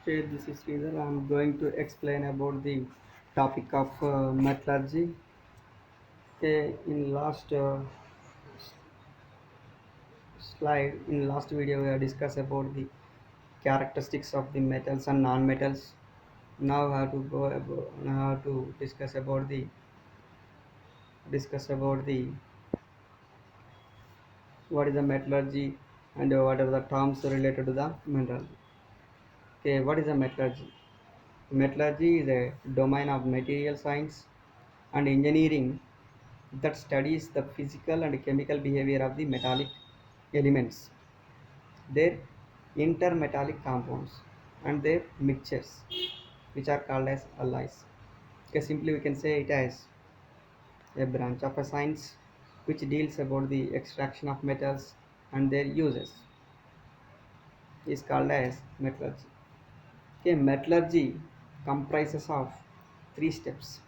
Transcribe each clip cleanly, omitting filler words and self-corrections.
Okay, this is Sridhar. I'm going to explain about the topic of metallurgy. Okay, in last video, we have discussed about the characteristics of the metals and non-metals. Now, now have to discuss about the what is the metallurgy and what are the terms related to the mineral. Okay, what is the metallurgy? Metallurgy is a domain of material science and engineering that studies the physical and chemical behavior of the metallic elements, their intermetallic compounds, and their mixtures, which are called as alloys. Okay, simply we can say it as a branch of a science which deals about the extraction of metals and their uses is called as metallurgy. Okay, metallurgy comprises of three steps.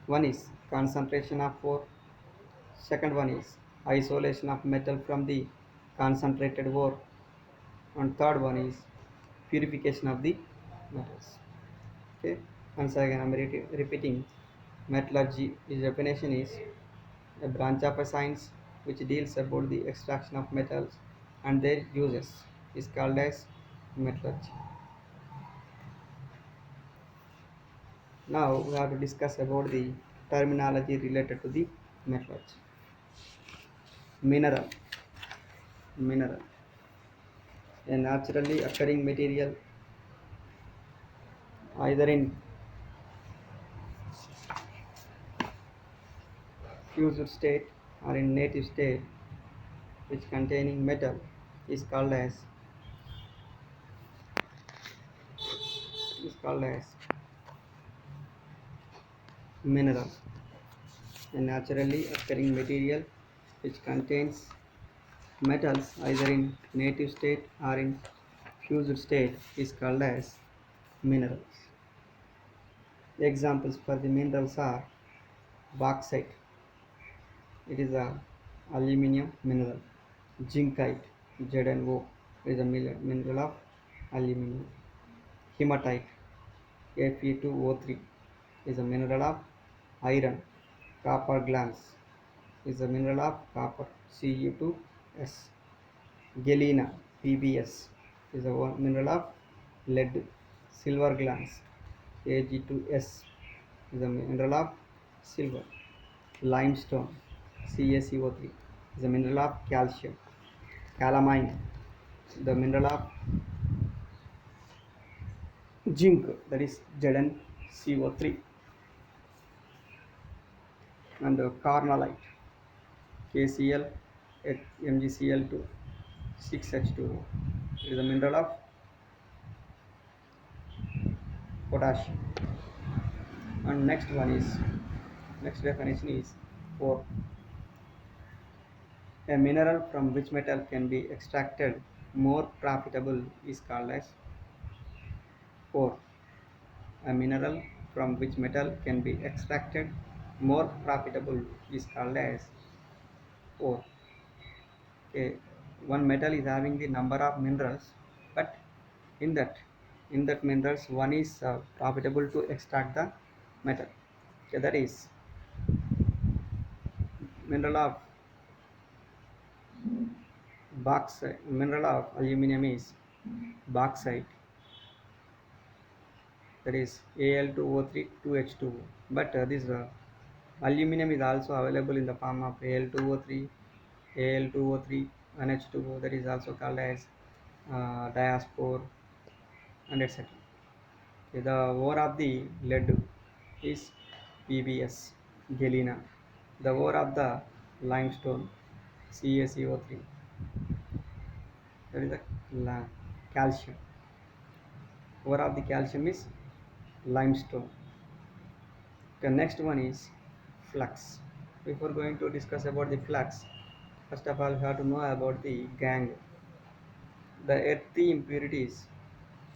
One is concentration of ore, second one is isolation of metal from the concentrated ore, and third one is purification of the metals. Okay, once again I'm repeating. Metallurgy, its definition is a branch of a science which deals about the extraction of metals and their uses is called as metallurgy. Now we have to discuss about the terminology related to the metallurgy. Mineral. Mineral, a naturally occurring material either in fused state or in native state which containing metal is called as mineral. A naturally occurring material which contains metals either in native state or in fused state is called as minerals. Examples for the minerals are bauxite, it is a aluminium mineral. Zincite, ZnO, is a mineral of aluminium. Hematite, Fe2O3, is a mineral of iron. Copper glans is a mineral of copper, Cu2S. Galena, Pbs, is a mineral of lead. Silver glans, Ag2S, is a mineral of silver. Limestone, CaCO3, is a mineral of calcium. Calamine, the mineral of zinc, that is ZnCO3. And carnallite, KCl at MgCl2 6H2O, it is a mineral of potassium. And next definition is ore, a mineral from which metal can be extracted more profitable is called as ore. A mineral from which metal can be extracted more profitable is called as ore. Okay, one metal is having the number of minerals, but in that minerals one is profitable to extract the metal. Okay, that is mineral of bauxite. Mineral of aluminum is bauxite, that is Al2O3 2H2O. But this aluminum is also available in the form of Al2O3, Al2O3, NH2O, that is also called as diaspore, and etc. Okay, the ore of the lead is PbS, galena. The ore of the limestone, CaCO3, that is the calcium. Ore of the calcium is limestone. The next one is flux. Before going to discuss about the flux, first of all we have to know about the gangue. The earthy impurities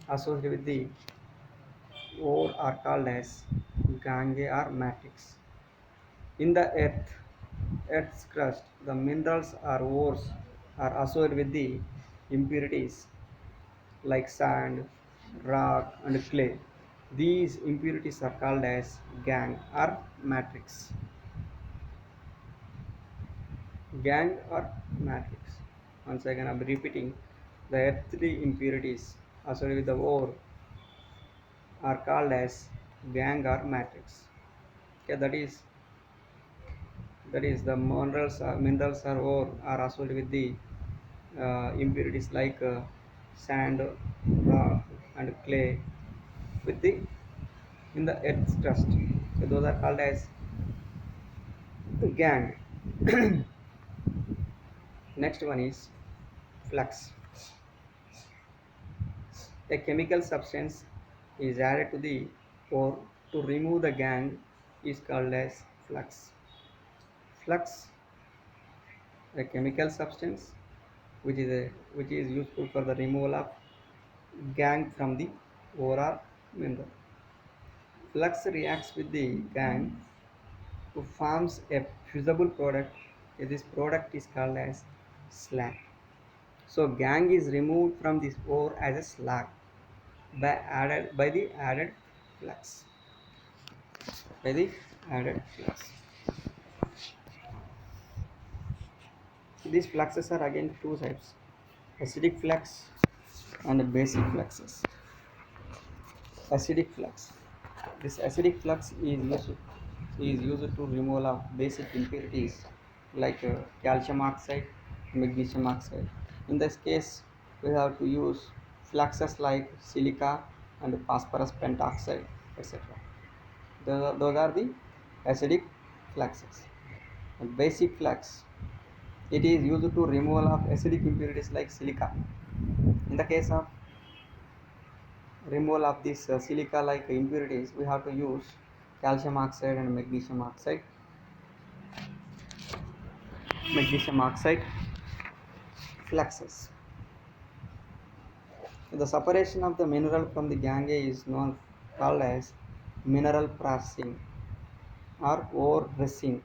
associated with the ore are called as gangue or matrix. In the earth's crust, the minerals or ores are associated with the impurities like sand, rock, and clay. These impurities are called as gangue or matrix. Gangue or matrix. Once again, I'm repeating. The earthly impurities associated with the ore are called as gangue or matrix. Okay, that is the minerals or ore are associated with the impurities like sand, rock, and clay with the in the earth's crust. So those are called as gangue. Next one is flux. A chemical substance is added to the ore to remove the gangue is called as flux. Flux, a chemical substance which is useful for the removal of gangue from the ore or mineral. Flux reacts with the gangue to forms a fusible product. This product is called as slag. So gangue is removed from this ore as a slag by the added flux. By the added flux. These fluxes are again two types: acidic flux and basic fluxes. Acidic flux. This acidic flux is used to removal of basic impurities like calcium oxide, magnesium oxide. In this case, we have to use fluxes like silica and phosphorus pentoxide, etc. Those are the acidic fluxes. And basic flux, it is used to removal of acidic impurities like silica. In the case of removal of these silica like impurities, we have to use calcium oxide and magnesium oxide fluxes. The separation of the mineral from the gangue is known called as mineral processing or ore dressing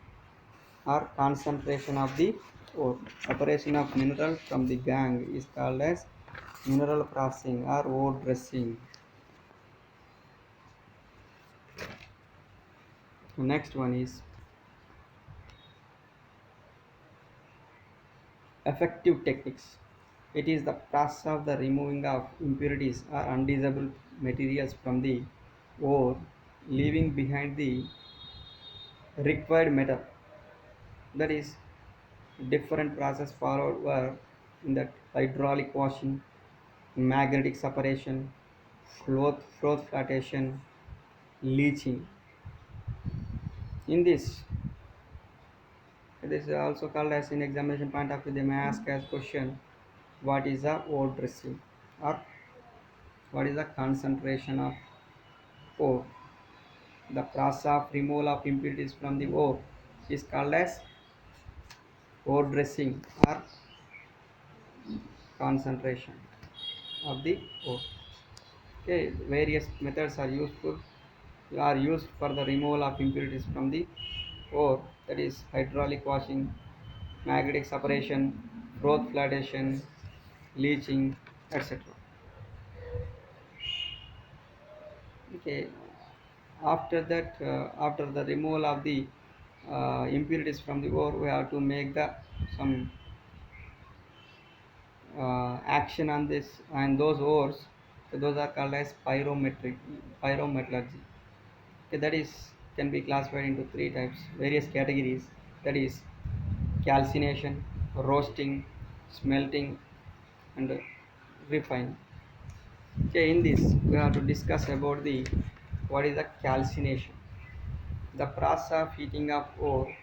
or concentration of the ore. Separation of mineral from the gangue is called as mineral processing or ore dressing. The next one is effective techniques. It is the process of the removing of impurities or undesirable materials from the ore, leaving behind the required metal. That is, different process followed were in that hydraulic washing, magnetic separation, float flotation, leaching. In this, it is also called as in examination point of view. They may ask as question, what is the ore dressing or what is the concentration of ore? The process of removal of impurities from the ore is called as ore dressing or concentration of the ore. Okay, various methods are used for the removal of impurities from the ore. That is hydraulic washing, magnetic separation, froth flotation, leaching, etc. Okay, after the removal of the impurities from the ore, we have to make the some action on this and those ores. So those are called as pyrometallurgy. Okay, that is can be classified into three types, various categories. That is calcination, roasting, smelting, and refining. Okay, in this we have to discuss about the what is the calcination. The process of heating of ore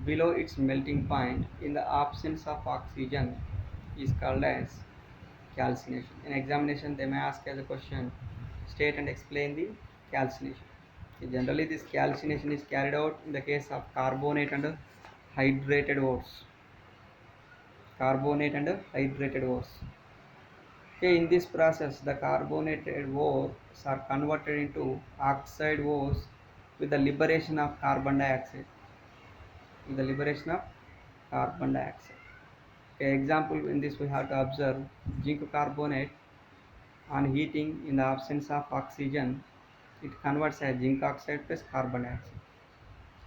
below its melting point in the absence of oxygen is called as calcination. In examination, they may ask as a question, state and explain the calcination. Generally, this calcination is carried out in the case of carbonate and hydrated ores. Carbonate and hydrated ores. Okay, in this process, the carbonated ores are converted into oxide ores with the liberation of carbon dioxide. With the liberation of carbon dioxide. Okay, example in this we have to observe zinc carbonate On heating, in the absence of oxygen, it converts as zinc oxide plus carbon dioxide.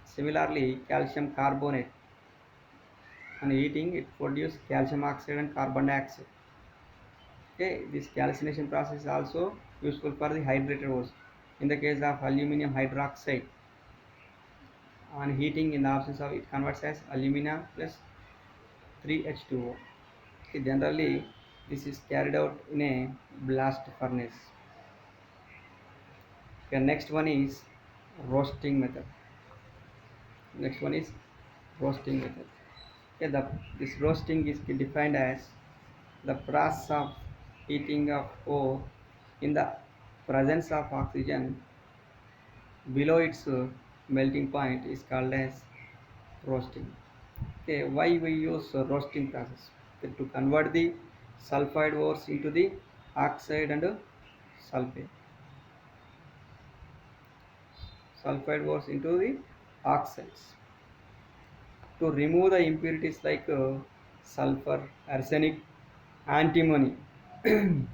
Similarly, calcium carbonate, on heating, it produces calcium oxide and carbon dioxide. Okay, this calcination process is also useful for the hydrated ores. In the case of aluminum hydroxide, on heating, in the absence of it, converts as alumina plus 3H2O. Okay, generally, this is carried out in a blast furnace. Okay, next one is roasting method. Next one is roasting method. Okay, this roasting is defined as the process of heating of ore in the presence of oxygen below its melting point is called as roasting. Okay, why we use roasting process? Okay, to convert the sulfide ores into the oxide and sulfate. Sulfide ores into the oxides. To remove the impurities like sulfur, arsenic, antimony, and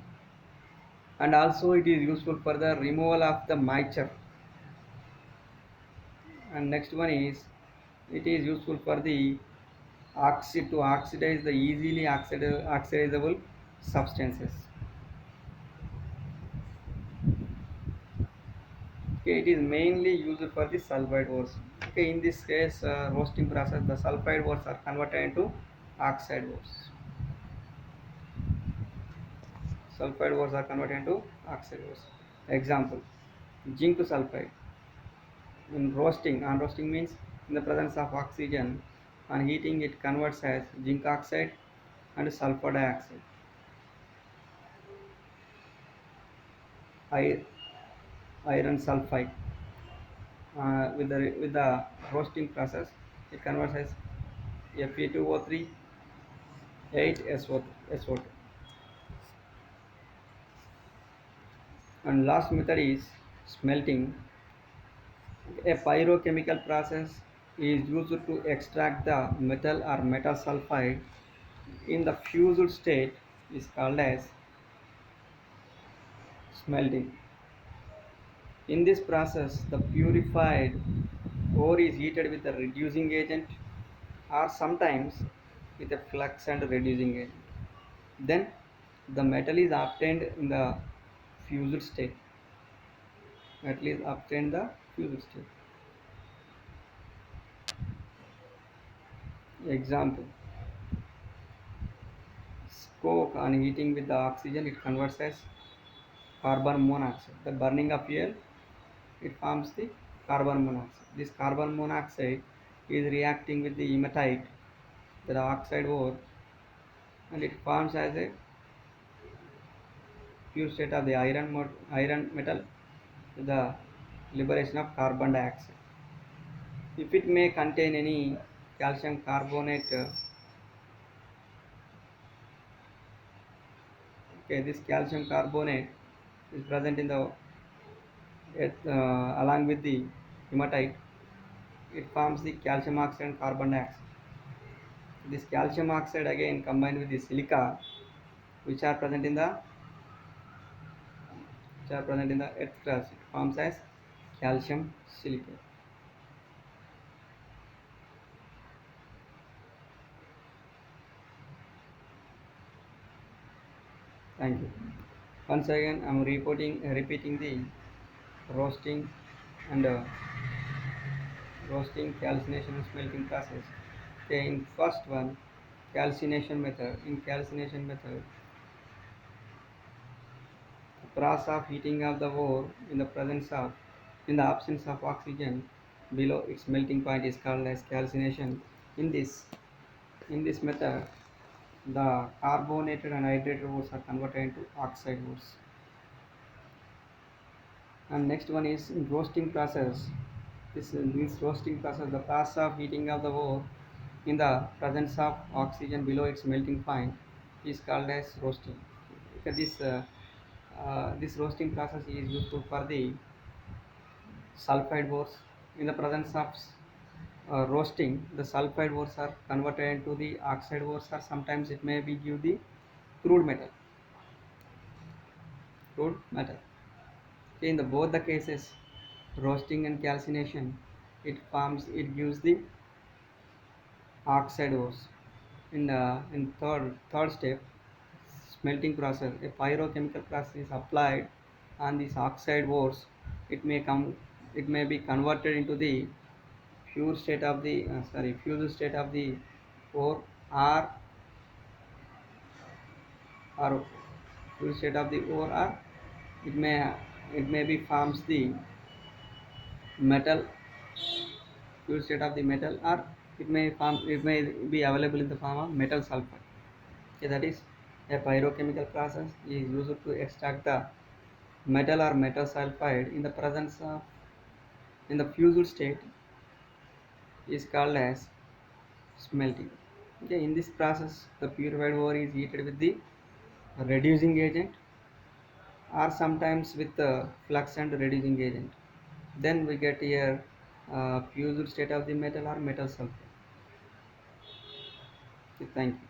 also it is useful for the removal of the moisture. And next one is it is useful for the to oxidize the easily oxidizable substances. Okay, it is mainly used for the sulfide ores. Okay, in this case, roasting process, the sulfide ores are converted into oxide ores. Sulfide ores are converted into oxide ores. Example: zinc sulfide. In roasting, on roasting means in the presence of oxygen. On heating, it converts as zinc oxide and sulfur dioxide. Iron sulfide. With the roasting process, it converts as Fe2O3 8SO2. And last method is smelting. A pyrochemical process is used to extract the metal or metal sulfide in the fused state is called as smelting. In this process, the purified ore is heated with a reducing agent or sometimes with a flux and reducing agent. Then the metal is obtained in the fused state. Metal is obtained the fused state. Example: coke on heating with the oxygen, it converts as carbon monoxide. The burning of fuel, it forms the carbon monoxide. This carbon monoxide is reacting with the hematite, the oxide ore, and it forms as a pure state of the iron metal with the liberation of carbon dioxide. If it may contain any calcium carbonate, okay, this calcium carbonate is present in the along with the hematite, it forms the calcium oxide and carbon dioxide. This calcium oxide again combined with the silica, which are present in the earth crust, it forms as calcium silicate. Thank you. Once again, I am repeating the roasting and roasting, calcination, and smelting process. Okay, in first one, calcination method. In calcination method, the process of heating of the ore in the absence of oxygen below its melting point is called as calcination. In this in this method, the carbonated and hydrated ores are converted into oxide ores. And next one is in roasting process. This roasting process, the process of heating of the ore in the presence of oxygen below its melting point is called as roasting. Because this roasting process is useful for the sulfide ores. In the presence of roasting, the sulfide ores are converted into the oxide ores, or sometimes it may be give the crude metal. crude metal. Okay, in the both the cases, roasting and calcination, it gives the oxide ores. In third step, smelting process, a pyrochemical process is applied on these oxide ores. It may come, it may be converted into the fused state of the ore, or fused state of the ore, or it may it may be forms the metal, fused state of the metal, or it may be available in the form of metal sulfide. Okay, that is a pyrochemical process is used to extract the metal or metal sulfide in the presence of in the fused state is called as smelting. Okay, in this process, the purified ore is heated with the reducing agent, or sometimes with the flux and reducing agent. Then we get here fused state of the metal or metal sulfide. Okay, thank you.